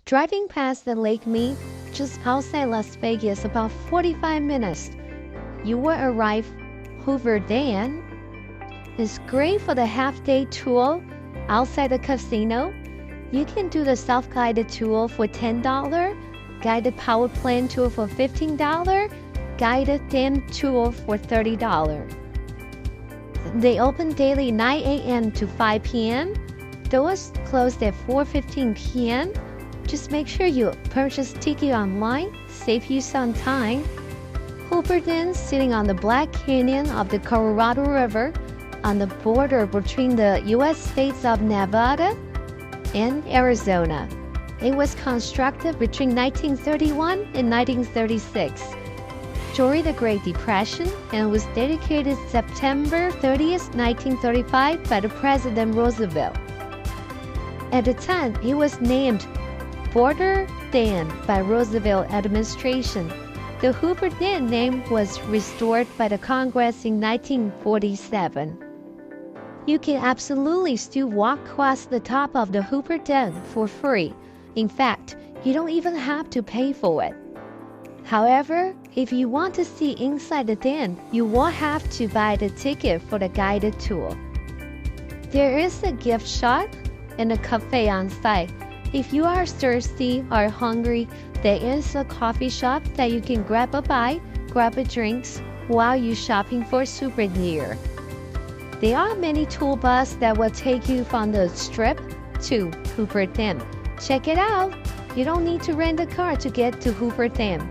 Driving past the Lake Mead, just outside Las Vegas, about 45 minutes, you will arrive Hoover Dam. It's great for the half-day tour outside the casino. You can do the self-guided tour for $10, guided power plant tour for $15, guided dam tour for $30. They open daily 9 a.m. to 5 p.m. Doors closed at 4:15 p.m. Just make sure you purchase ticket online, save you some time. Hoover Dam sitting on the Black Canyon of the Colorado River on the border between the U.S. states of Nevada and Arizona. It was constructed between 1931 and 1936 during the Great Depression and was dedicated September 30th, 1935 by the President Roosevelt. At the time, it was named Border Dam by Roosevelt administration. The Hoover Dam name was restored by the Congress in 1947. You can absolutely still walk across the top of the Hoover Dam for free. In fact, you don't even have to pay for it. However, if you want to see inside the dam, you will have to buy the ticket for the guided tour. There is a gift shop and a cafe on site. If you are thirsty or hungry, there is a coffee shop that you can grab a bite, grab a drinks while you're shopping for souvenir. There are many tour buses that will take you from the Strip to Hoover Dam. Check it out! You don't need to rent a car to get to Hoover Dam.